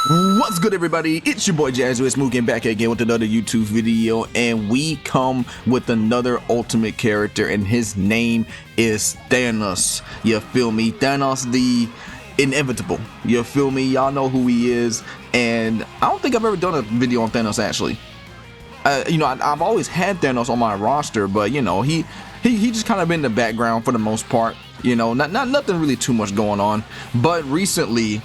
What's good, everybody? It's your boy Jazioxmugen back again with another YouTube video, and we come with another ultimate character, and his name is Thanos. You feel me? Thanos the inevitable. You feel me? Y'all know who he is, and I don't think I've ever done a video on Thanos actually. I've always had Thanos on my roster, but he just kind of been in the background for the most part. Not nothing really too much going on, but recently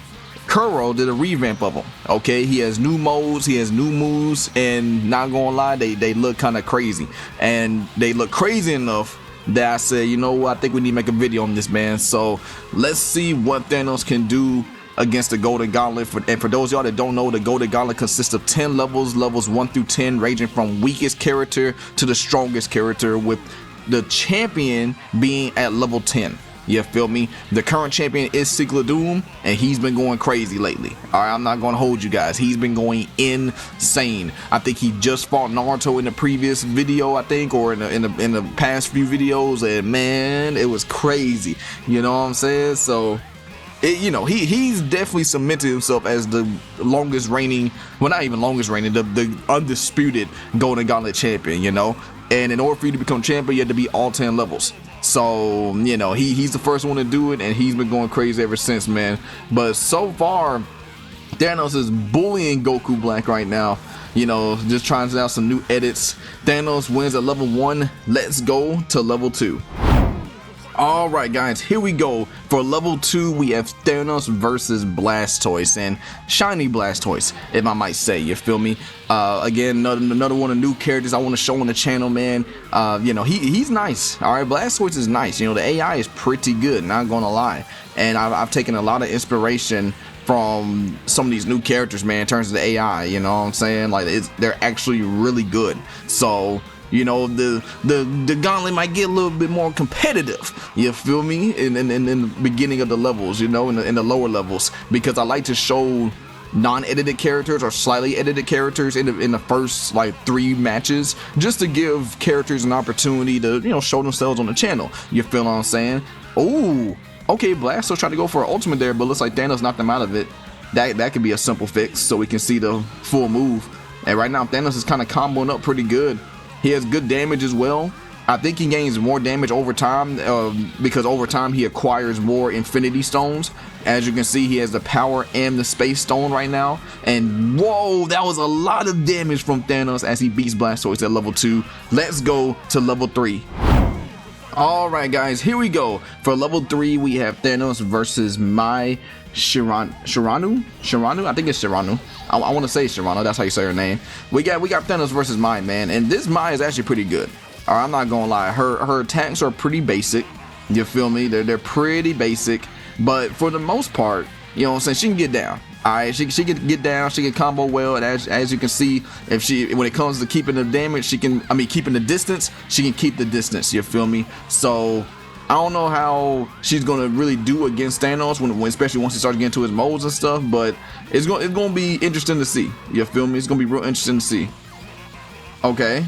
Kuro did a revamp of him. Okay, he has new modes, he has new moves, and not gonna lie, they look kind of crazy, and they look crazy enough that I said, you know what, I think we need to make a video on this, man. So let's see what Thanos can do against the Golden Gauntlet. And for those of y'all that don't know, the Golden Gauntlet consists of 10 levels 1 through 10, ranging from weakest character to the strongest character, with the champion being at level 10. You feel me? The current champion is Secret Doom, and he's been going crazy lately. Alright, I'm not gonna hold you guys. He's been going insane. I think he just fought Naruto in the previous video, I think, or in the past few videos, and man, it was crazy. You know what I'm saying? So he's definitely cemented himself as the longest reigning, well, not even longest reigning, the undisputed Golden Gauntlet champion, and in order for you to become champion, you have to be all 10 levels. So he's the first one to do it, and he's been going crazy ever since, man. But so far, Thanos is bullying Goku Black right now, just trying out some new edits. Thanos wins at level 1. Let's go to level 2. Alright guys, here we go. For level 2, we have Thanos versus Blastoise, and shiny Blastoise, if I might say. You feel me? Again, another one of the new characters I want to show on the channel, man. He's nice. Alright, Blastoise is nice. The AI is pretty good, not gonna lie. And I've taken a lot of inspiration from some of these new characters, man, in terms of the AI. You know what I'm saying? Like, they're actually really good. So the gauntlet might get a little bit more competitive, you feel me, in the beginning of the levels, in the lower levels, because I like to show non-edited characters or slightly edited characters in the first like 3 matches, just to give characters an opportunity to show themselves on the channel. You feel what I'm saying? Oh, okay, Blastoise tried to go for an ultimate there, but looks like Thanos knocked him out of it. That could be a simple fix, so we can see the full move. And right now Thanos is kind of comboing up pretty good. He has good damage as well. I think he gains more damage over time, because over time he acquires more Infinity Stones. As you can see, he has the Power and the Space Stone right now. And whoa, that was a lot of damage from Thanos as he beats Blastoise at level 2. Let's go to level 3. Alright guys, here we go. For level 3, we have Thanos versus Mai Shiranu? I think it's Shiranu. I want to say Shirano, that's how you say her name. We got Thanos versus Mai, man, and this Mai is actually pretty good. Alright, I'm not gonna lie, her attacks are pretty basic. You feel me? They're pretty basic, but for the most part, you know what I'm saying, she can get down. Alright, she can get down, she can combo well, and as you can see, when it comes to keeping the damage, keeping the distance, she can keep the distance. You feel me? So I don't know how she's gonna really do against Thanos, especially once he starts getting to his modes and stuff, but it's gonna be interesting to see. You feel me? It's gonna be real interesting to see. Okay.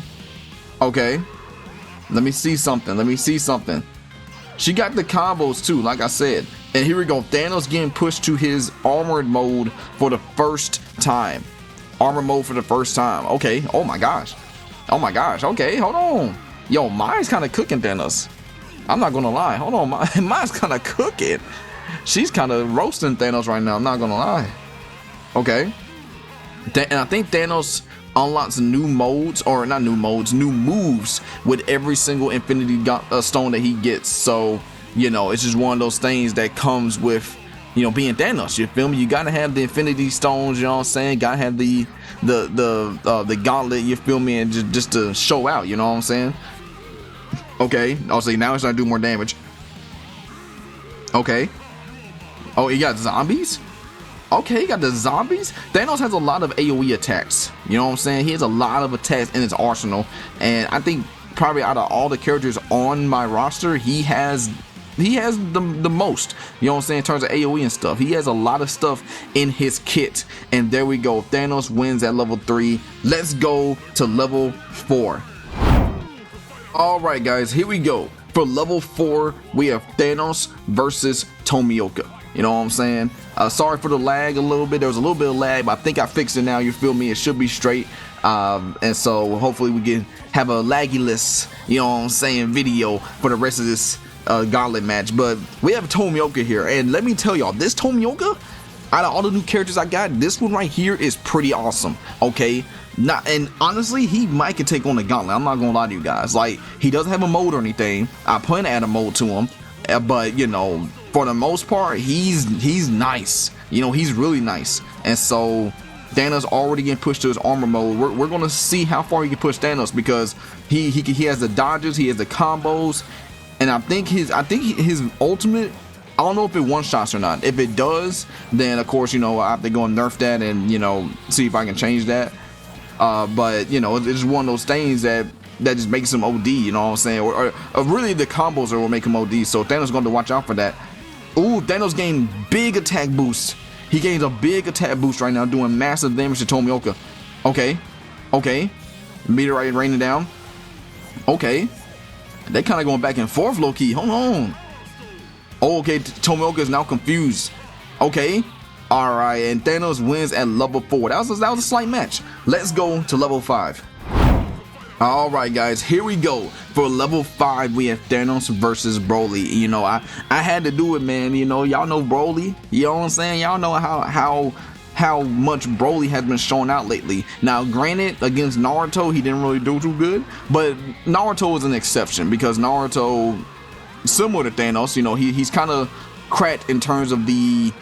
Let me see something. She got the combos too, like I said. And here we go. Thanos getting pushed to his armored mode for the first time. Armor mode for the first time. Okay. Oh my gosh. Okay, hold on. Yo, Mai's kind of cooking Thanos. I'm not gonna lie. Hold on, Mai's kind of cooking. She's kind of roasting Thanos right now. I'm not gonna lie. Okay. And I think Thanos unlocks new modes, or not new modes, new moves with every single Infinity Stone that he gets. So it's just one of those things that comes with being Thanos. You feel me? You gotta have the Infinity Stones. You know what I'm saying? Gotta have the Gauntlet. You feel me? And just to show out. You know what I'm saying? Okay, I'll say now it's gonna do more damage. Okay. Oh, he got zombies? Okay, he got the zombies? Thanos has a lot of AoE attacks. You know what I'm saying? He has a lot of attacks in his arsenal. And I think probably out of all the characters on my roster, he has the most. You know what I'm saying? In terms of AoE and stuff. He has a lot of stuff in his kit. And there we go. Thanos wins at level 3. Let's go to level 4. Alright guys, here we go. For level 4, we have Thanos versus Tomioka. You know what I'm saying? Sorry for the lag a little bit. There was a little bit of lag, but I think I fixed it now. You feel me? It should be straight. And so hopefully we can have a laggyless, you know what I'm saying, video for the rest of this Gauntlet match. But we have Tomioka here, and let me tell y'all, this Tomioka, out of all the new characters I got, this one right here is pretty awesome. Okay, and honestly, he might can take on the Gauntlet. I'm not gonna lie to you guys. Like, he doesn't have a mode or anything. I plan to add a mode to him, but you know, for the most part, he's nice. You know, he's really nice. And so Thanos already getting pushed to his armor mode. We're gonna see how far he can push Thanos, because he has the dodges, he has the combos, and I think his ultimate, I don't know if it one shots or not. If it does, then of course, you know, I have to go and nerf that and, you know, see if I can change that. But you know, it's one of those things that just makes him OD. You know what I'm saying? Or really the combos are what make him OD. So Thanos going to watch out for that. Ooh, Thanos gained big attack boost. He gains a big attack boost right now, doing massive damage to Tomioka. Okay. Meteorite raining down. Okay. They kind of going back and forth, low key. Hold on. Oh, okay. Tomioka is now confused. Okay. All right. And Thanos wins at level 4. That was a slight match. Let's go to level 5. All right, guys, here we go. For level 5, we have Thanos versus Broly. You know, I had to do it, man. You know, y'all know Broly. You know what I'm saying? Y'all know how much Broly has been showing out lately. Now, granted, against Naruto, he didn't really do too good, but Naruto is an exception, because Naruto, similar to Thanos, you know, he's kind of cracked in terms of the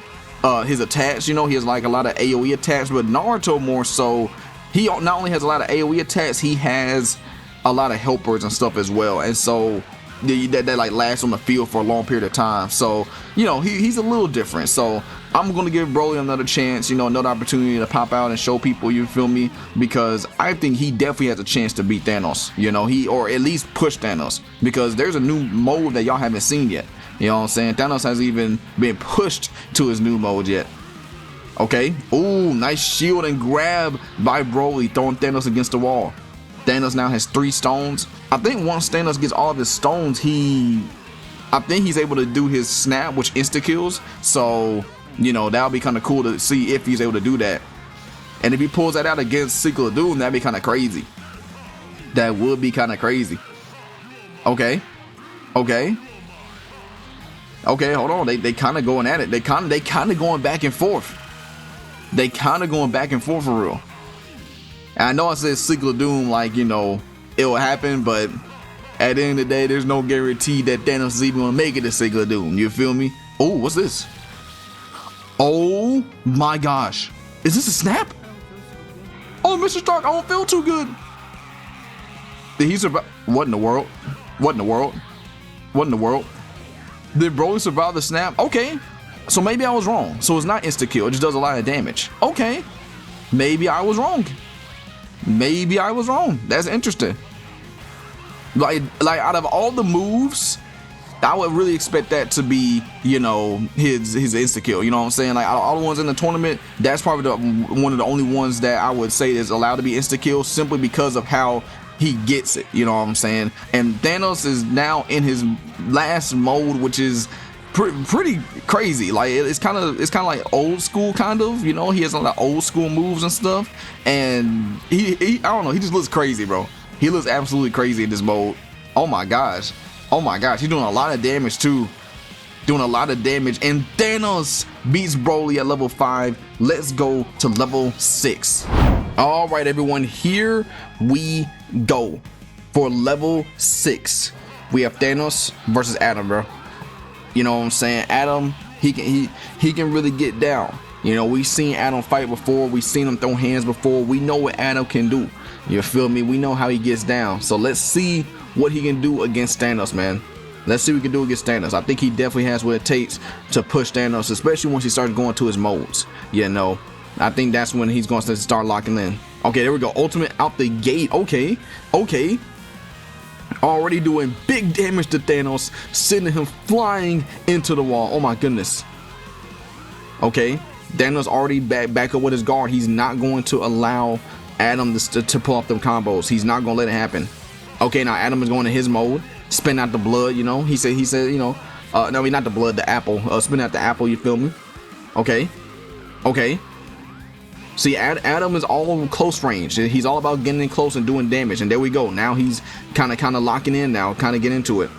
his attacks. You know, he has like a lot of AoE attacks, but Naruto more so. He not only has a lot of AoE attacks, he has a lot of helpers and stuff as well, and so that like lasts on the field for a long period of time. So, you know, he's a little different. So I'm gonna give Broly another chance, you know, another opportunity to pop out and show people, you feel me? Because I think he definitely has a chance to beat Thanos, you know, or at least push Thanos, because there's a new mode that y'all haven't seen yet. You know what I'm saying? Thanos hasn't even been pushed to his new mode yet. Okay. Ooh, nice shield and grab by Broly, throwing Thanos against the wall. Thanos now has 3 stones. I think once Thanos gets all of his stones, I think he's able to do his snap, which insta kills. So, you know, that'll be kind of cool to see if he's able to do that. And if he pulls that out against Cycle of Doom, that'd be kind of crazy. That would be kind of crazy. Okay. Hold on. They kind of going at it. They kind of going back and forth. They kind of going back and forth for real. And I know I said Cycle of Doom, like, you know, it will happen, but at the end of the day, there's no guarantee that Thanos is even gonna make it to Cycle of Doom. You feel me? Oh, what's this? Oh my gosh. Is this a snap? Oh, Mr. Stark, I don't feel too good. Did he survive? What in the world? Did Broly survive the snap? Okay. So maybe I was wrong. So it's not insta kill, it just does a lot of damage. Okay. Maybe I was wrong. That's interesting. Like out of all the moves, I would really expect that to be, you know, his insta kill. You know what I'm saying? Like, out of all the ones in the tournament, that's probably one of the only ones that I would say is allowed to be insta kill, simply because of how he gets it. You know what I'm saying? And Thanos is now in his last mode, which is pretty crazy. Like, it's kind of like old school, kind of, you know. He has a lot of old school moves and stuff, and he I don't know, he just looks crazy, bro. He looks absolutely crazy in this mode. Oh my gosh, he's doing a lot of damage too, and Thanos beats Broly at level 5. Let's go to level 6. All right, everyone, here we go for level 6. We have Thanos versus Adam, bro. You know what I'm saying? Adam, he can really get down. You know, we've seen Adam fight before. We've seen him throw hands before. We know what Adam can do. You feel me? We know how he gets down. So let's see what he can do against Thanos, man. Let's see what he can do against Thanos. I think he definitely has what it takes to push Thanos, especially once he starts going to his modes. You know, I think that's when he's going to start locking in. Okay, there we go. Ultimate out the gate. Okay. Already doing big damage to Thanos, sending him flying into the wall. Oh my goodness. Okay, Thanos already back up with his guard. He's not going to allow Adam to pull off them combos. He's not gonna let it happen. Okay, now Adam is going to his mode, spin out the blood. You know, he said, you know, No, I mean, not the blood, the apple. Spin out the apple, you feel me? Okay. Okay. See, Adam is all close range. He's all about getting in close and doing damage. And there we go. Now he's kind of locking in now, kind of get into it.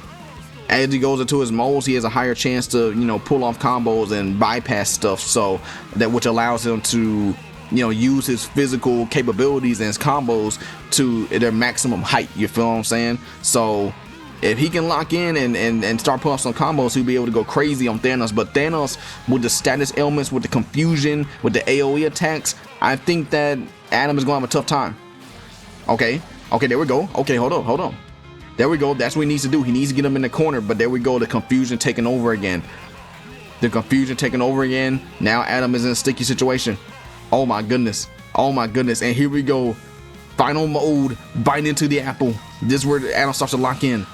As he goes into his molds, he has a higher chance to, you know, pull off combos and bypass stuff. So that which allows him to, you know, use his physical capabilities and his combos to their maximum height. You feel what I'm saying? So if he can lock in and start pulling off some combos, he'll be able to go crazy on Thanos. But Thanos, with the status ailments, with the confusion, with the AoE attacks, I think that Adam is going to have a tough time. Okay, there we go. Okay, hold on. There we go. That's what he needs to do. He needs to get him in the corner. But there we go. The confusion taking over again. Now Adam is in a sticky situation. Oh my goodness. And here we go. Final mode. Bite into the apple. This is where Adam starts to lock in.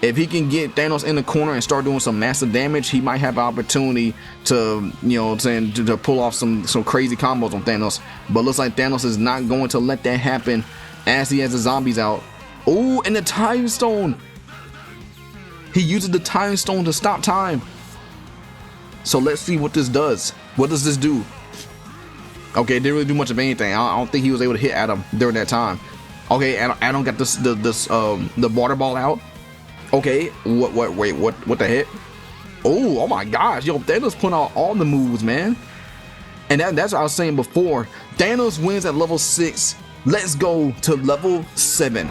If he can get Thanos in the corner and start doing some massive damage, he might have an opportunity to, you know, to pull off some crazy combos on Thanos. But looks like Thanos is not going to let that happen as he has the zombies out. Oh, and the time stone. He uses the time stone to stop time. So let's see what this does. What does this do? Okay, it didn't really do much of anything. I don't think he was able to hit Adam during that time. Okay, Adam got the water ball out. Okay, what the heck? Oh my gosh, yo, Thanos putting out all the moves, man. And that's what I was saying before. Thanos wins at level 6. Let's go to level 7.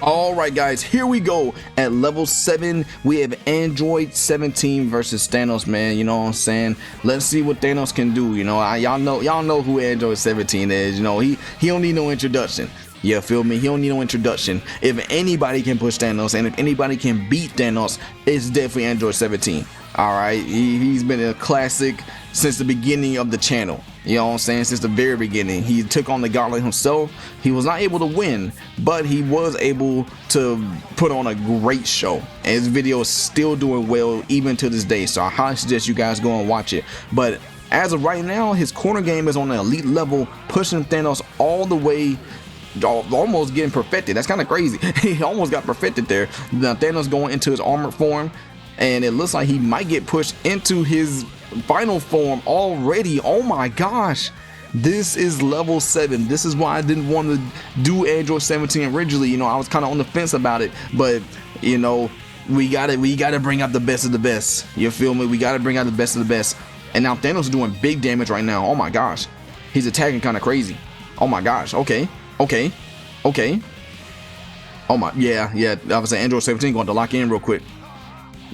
All right, guys, here we go. At level 7, we have Android 17 versus Thanos, man. You know what I'm saying? Let's see what Thanos can do. You know, y'all know who Android 17 is. You know, he don't need no introduction. You feel me? He don't need no introduction. If anybody can push Thanos and if anybody can beat Thanos, it's definitely Android 17. All right, he's been a classic since the beginning of the channel. You know what I'm saying? Since the very beginning. He took on the Gauntlet himself. He was not able to win, but he was able to put on a great show. And his video is still doing well even to this day. So I highly suggest you guys go and watch it. But as of right now, his corner game is on an elite level, pushing Thanos all the way, almost getting perfected. That's kind of crazy. He almost got perfected there. Now Thanos going into his armored form, and it looks like he might get pushed into his final form already. Oh my gosh, this is level 7. This is why I didn't want to do Android 17 originally. You know, I was kind of on the fence about it, but you know, we gotta bring out the best of the best. You feel me? We gotta bring out the best of the best. And now Thanos is doing big damage right now. Oh my gosh, he's attacking kind of crazy. Oh my gosh. Okay. Oh my, yeah. I was saying Android 17 going to lock in real quick,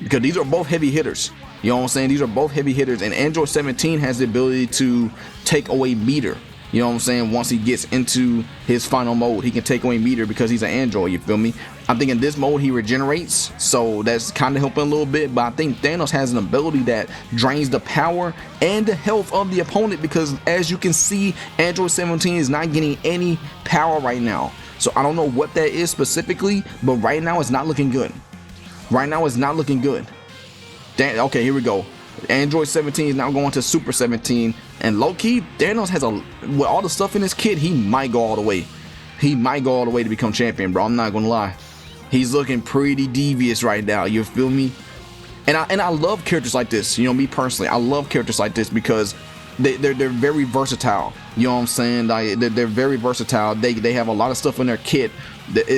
because these are both heavy hitters. You know what I'm saying? These are both heavy hitters, and Android 17 has the ability to take away meter. You know what I'm saying? Once he gets into his final mode, he can take away meter because he's an android. You feel me? I think in this mode he regenerates, so that's kind of helping a little bit. But I think Thanos has an ability that drains the power and the health of the opponent, because as you can see, Android 17 is not getting any power right now. So I don't know what that is specifically, but right now it's not looking good. Okay, here we go. Android 17 is now going to Super 17, and low-key, Thanos has with all the stuff in his kit, he might go all the way. To become champion, bro. I'm not gonna lie. He's looking pretty devious right now. You feel me? And I love characters like this. You know, me personally, I love characters like this because they're very versatile. You know what I'm saying? Like, they're very versatile. They have a lot of stuff in their kit.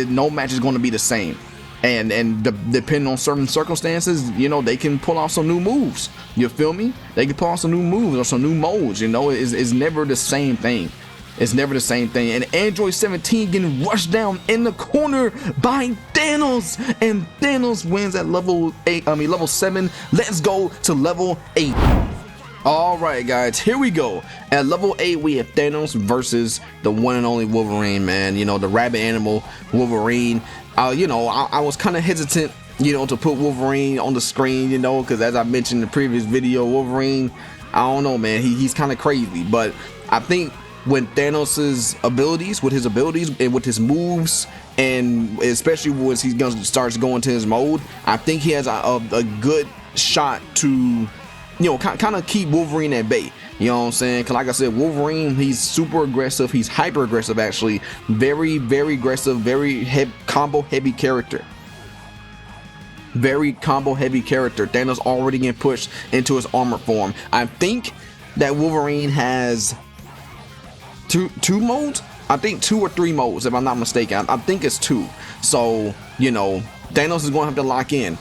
No match is going to be the same. And depending on certain circumstances, you know, they can pull off some new moves. You feel me? They can pull off some new moves or some new modes. You know, it's never the same thing. And Android 17 getting rushed down in the corner by Thanos, and Thanos wins at level 7. Let's go to level 8. All right, guys, here we go. At level 8, we have Thanos versus the one and only Wolverine, man. You know, the rabbit animal Wolverine. You know, I was kind of hesitant, you know, to put Wolverine on the screen, you know, because as I mentioned in the previous video, Wolverine, I don't know, man, he's kind of crazy. But I think when Thanos's abilities, with his abilities and with his moves, and especially once he starts going to his mode, I think he has a good shot to, you know, kind of keep Wolverine at bay. You know what I'm saying? Because like I said, Wolverine, he's super aggressive. He's hyper aggressive, actually. Very, very aggressive, very combo heavy character. very combo heavy character. Thanos already getting pushed into his armor form. I think that Wolverine has two modes. I think 2 or 3 modes, if I'm not mistaken. I think it's 2. So, you know, Thanos is going to have to lock in.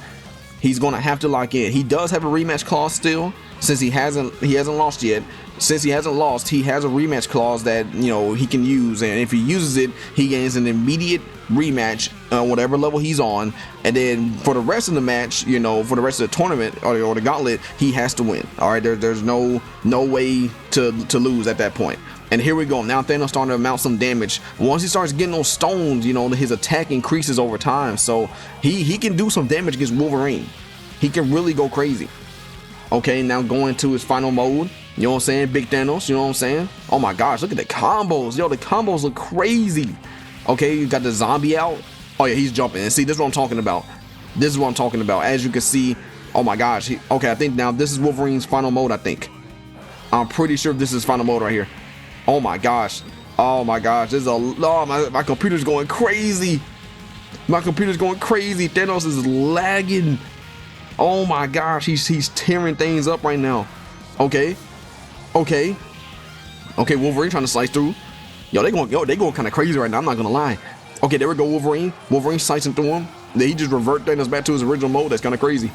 He's going to have to lock in. He does have a rematch clause still, since he hasn't lost yet. Since he hasn't lost, he has a rematch clause that, you know, he can use, and if he uses it, he gains an immediate rematch on whatever level he's on, and then for the rest of the match, you know, for the rest of the tournament or the gauntlet, he has to win. All right, there's no way to lose at that point. And here we go. Now Thanos starting to mount some damage. Once he starts getting those stones, you know, his attack increases over time, so he can do some damage against Wolverine. He can really go crazy. Okay, now going to his final mode. You know what I'm saying? Big Thanos, you know what I'm saying? Oh my gosh, look at the combos. Yo, the combos look crazy. Okay, you got the zombie out. Oh yeah, he's jumping. And see, this is what I'm talking about. This is what I'm talking about. As you can see, oh my gosh. Okay, I think now this is Wolverine's final mode, I think. I'm pretty sure this is final mode right here. Oh my gosh. Oh my gosh. This is my computer's going crazy. My computer's going crazy. Thanos is lagging. Oh my gosh, he's tearing things up right now. Okay. Wolverine trying to slice through. They going kind of crazy right now. I'm not gonna lie. Okay, there we go. Wolverine slicing through him. Then he just revert Thanos back to his original mode. That's kind of crazy.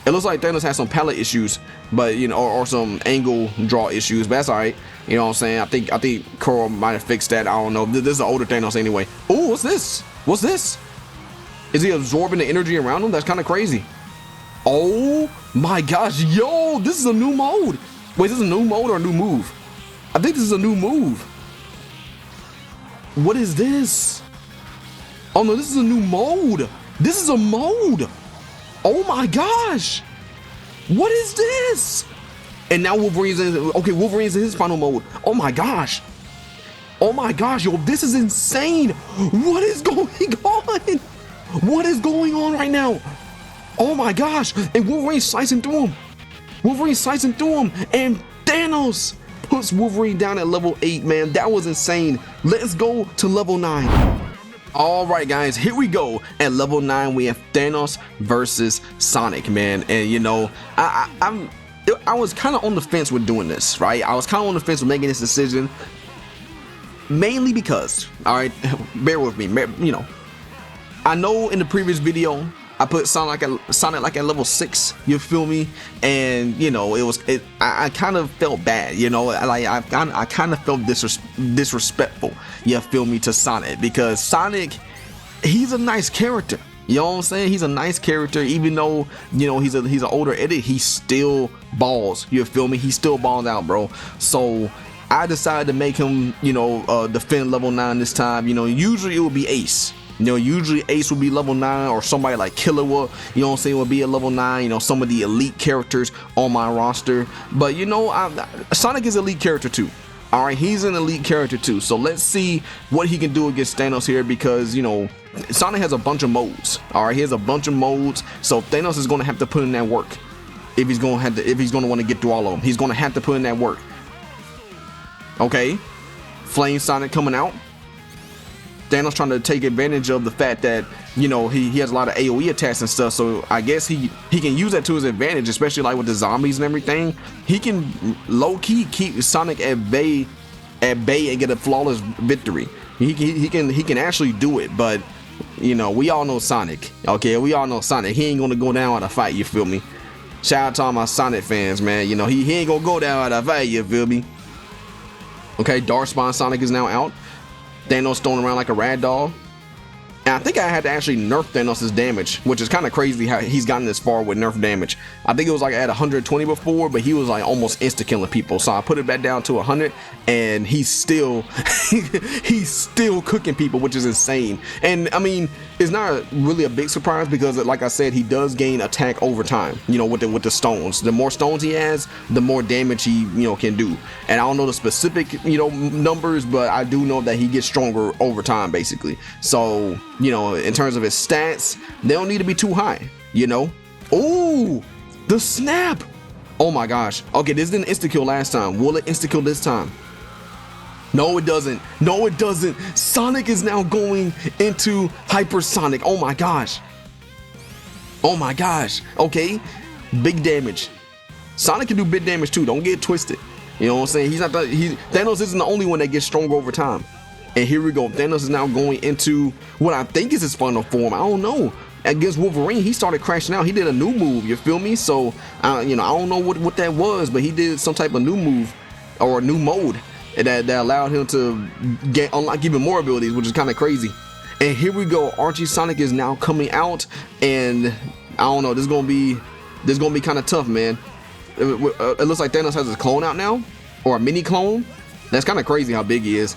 It looks like Thanos has some palette issues, but you know, or some angle draw issues. But that's all right. You know what I'm saying? I think Coral might have fixed that. I don't know. This is an older Thanos anyway. Oh, what's this? What's this? Is he absorbing the energy around him? That's kind of crazy. Oh my gosh, yo, this is a new mode. Wait, this is a new mode or a new move? I think this is a new move. What is this? Oh no, this is a new mode. This is a mode. Oh my gosh. What is this? And now Wolverine's in his final mode. Oh my gosh. Oh my gosh, yo, this is insane. What is going on? What is going on right now? Oh my gosh, and Wolverine's slicing through him. And Thanos puts Wolverine down at level 8, man. That was insane. Let's go to level 9. All right, guys, here we go. At level 9, we have Thanos versus Sonic, man. And you know, I was kind of on the fence with doing this, right? I was kind of on the fence with making this decision, mainly because, all right, bear with me, you know, I know in the previous video I put Sonic like at level 6, you feel me? And you know, I kind of felt bad, you know, I kind of felt disrespectful, you feel me, to Sonic, because Sonic, he's a nice character. You know what I'm saying? He's a nice character, even though, you know, he's an older edit, he still balls, you feel me? He still balls out, bro. So I decided to make him, you know, defend level 9 this time. You know, usually it would be Ace. You know, usually Ace would be level 9, or somebody like Killua, you know what I'm saying, would be a level 9, you know, some of the elite characters on my roster. But you know, Sonic is an elite character too. All right, he's an elite character too. So let's see what he can do against Thanos here, because you know, Sonic has a bunch of modes. All right, he has a bunch of modes. So Thanos is going to have to put in that work if he's going to want to get through all of them. He's going to have to put in that work. Okay, Flame Sonic coming out. Thanos trying to take advantage of the fact that, you know, he has a lot of AoE attacks and stuff, so I guess he can use that to his advantage, especially like with the zombies and everything. He can low-key keep Sonic at bay and get a flawless victory. He can actually do it, but you know, we all know Sonic. Okay, we all know Sonic. He ain't gonna go down at a fight, you feel me? Shout out to all my Sonic fans, man. You know, he ain't gonna go down at a fight, you feel me? Okay, Darkspawn Sonic is now out. Thanos thrown around like a rag doll. And I think I had to actually nerf Thanos' damage, which is kind of crazy how he's gotten this far with nerf damage. I think it was like at 120 before, but he was like almost insta killing people. So I put it back down to 100, and he's still he's still cooking people, which is insane. And I mean, it's not really a big surprise, because like I said, he does gain attack over time, you know, with the stones. The more stones he has, the more damage he, you know, can do. And I don't know the specific, you know, numbers, but I do know that he gets stronger over time, basically. So, you know, in terms of his stats, they don't need to be too high, you know. Oh, the snap. Oh my gosh. Okay, this didn't insta kill last time. Will it insta kill this time? No, it doesn't. No, it doesn't. Sonic is now going into hypersonic. Oh my gosh. Oh my gosh. Okay. Big damage. Sonic can do big damage too. Don't get twisted. You know what I'm saying? Thanos isn't the only one that gets stronger over time. And here we go. Thanos is now going into what I think is his final form. I don't know. Against Wolverine, he started crashing out. He did a new move. You feel me? So, you know, I don't know what that was, but he did some type of new move or a new mode that allowed him to unlock even more abilities, which is kind of crazy. And here we go. Archie Sonic is now coming out, and I don't know. This is gonna be kind of tough, man. It looks like Thanos has his clone out now, or a mini clone. That's kind of crazy how big he is.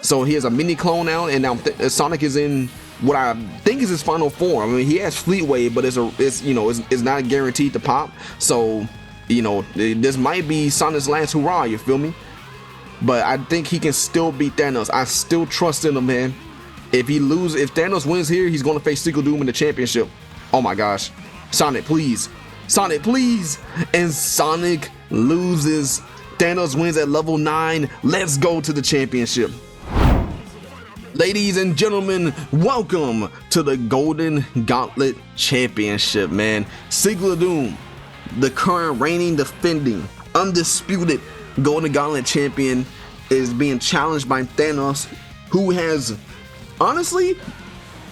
So he has a mini clone out, and now Sonic is in what I think is his final form. I mean, he has Fleet Wave, but it's not guaranteed to pop. So, you know, this might be Sonic's last hurrah. You feel me? But I think he can still beat Thanos. I still trust in him, man. If Thanos wins here, he's gonna face Secret Doom in the championship. Oh my gosh, Sonic, please, Sonic, please! And Sonic loses. Thanos wins at level 9. Let's go to the championship. Ladies and gentlemen, welcome to the Golden Gauntlet Championship, man. Secret Doom, the current reigning, defending, undisputed Golden Gauntlet champion, is being challenged by Thanos, who has, honestly,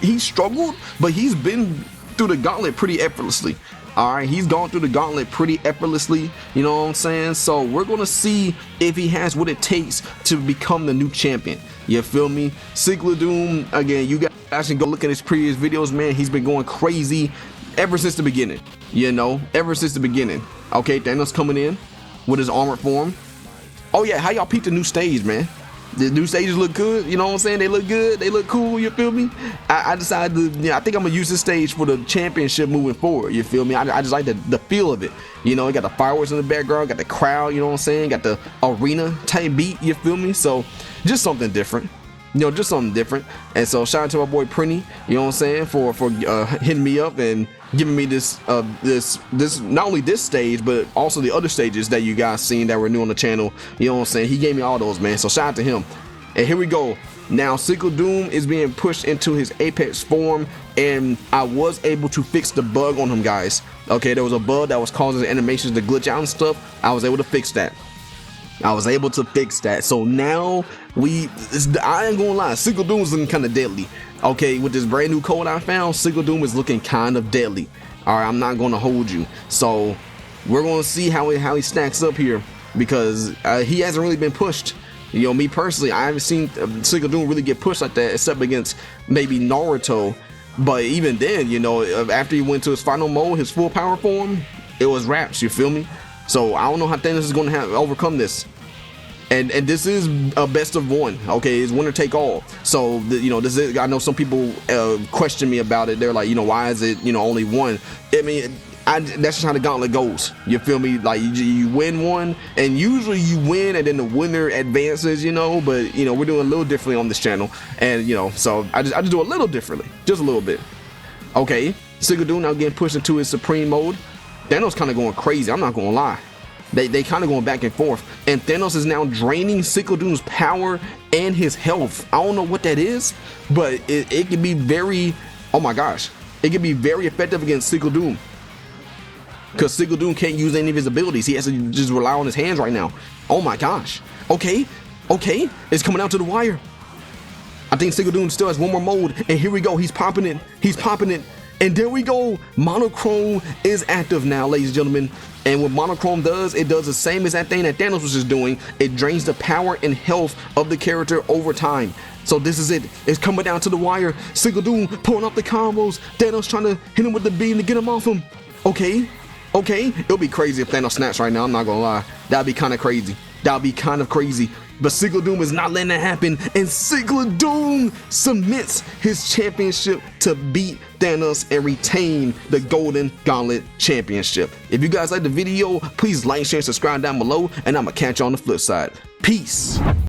he struggled, but he's been through the gauntlet pretty effortlessly. All right, he's gone through the gauntlet pretty effortlessly, you know what I'm saying? So we're gonna see if he has what it takes to become the new champion. You feel me? Secret Doom, again, you guys can go look at his previous videos, man. He's been going crazy ever since the beginning, you know, ever since the beginning. Okay, Thanos coming in with his armored form. Oh yeah, how y'all peep the new stage, man? The new stages look good, you know what I'm saying? They look good, they look cool, you feel me? I decided to, I think I'm gonna use this stage for the championship moving forward, you feel me? I just like the feel of it. You know, it got the fireworks in the background, got the crowd, you know what I'm saying? Got the arena type beat, you feel me? So, just something different. You know, just something different. And so, shout out to my boy Prinny, you know what I'm saying, for hitting me up and giving me this not only this stage, but also the other stages that you guys seen that were new on the channel. You know what I'm saying? He gave me all those, man. So shout out to him. And here we go. Now Secret Doom is being pushed into his apex form, and I was able to fix the bug on him, guys. Okay, there was a bug that was causing the animations to glitch out and stuff. I was able to fix that. So now I ain't gonna lie, Secret Doom is looking kind of deadly. Okay, with this brand new code I found, Secret Doom is looking kind of deadly. All right, I'm not gonna hold you. So we're gonna see how he stacks up here, because he hasn't really been pushed. You know, me personally, I haven't seen Secret Doom really get pushed like that, except against maybe Naruto. But even then, you know, after he went to his final mode, his full power form, it was raps. You feel me? So I don't know how Thanos is going to overcome this. And this is a best of one. Okay, it's winner take all. So you know, this is, I know some people question me about it. They're like, you know, why is it, you know, only one? I mean, that's just how the gauntlet goes. You feel me? Like you win one, and usually you win, and then the winner advances. You know, but you know, we're doing a little differently on this channel, and you know, so I just do a little differently, just a little bit. Okay, Secret Doom now getting pushed into his supreme mode. Thanos kind of going crazy. I'm not gonna lie. They kind of going back and forth, and Thanos is now draining Secret Doom's power and his health. I don't know what that is, but it can be very, oh my gosh, it can be very effective against Secret Doom, because Secret Doom can't use any of his abilities. He has to just rely on his hands right now. Oh my gosh. Okay, it's coming out to the wire. I think Secret Doom still has one more mode, and here we go. He's popping it, and there we go. Monochrome is active now, ladies and gentlemen. And what Monochrome does, it does the same as that thing that Thanos was just doing. It drains the power and health of the character over time. So this is it. It's coming down to the wire. Secret Doom pulling up the combos. Thanos trying to hit him with the beam to get him off him. Okay. It'll be crazy if Thanos snaps right now. I'm not gonna lie. That'd be kind of crazy. But Secret Doom is not letting that happen, and Secret Doom submits his championship to beat Thanos and retain the Golden Gauntlet Championship. If you guys like the video, please like, share, subscribe down below, and I'm gonna catch you on the flip side. Peace.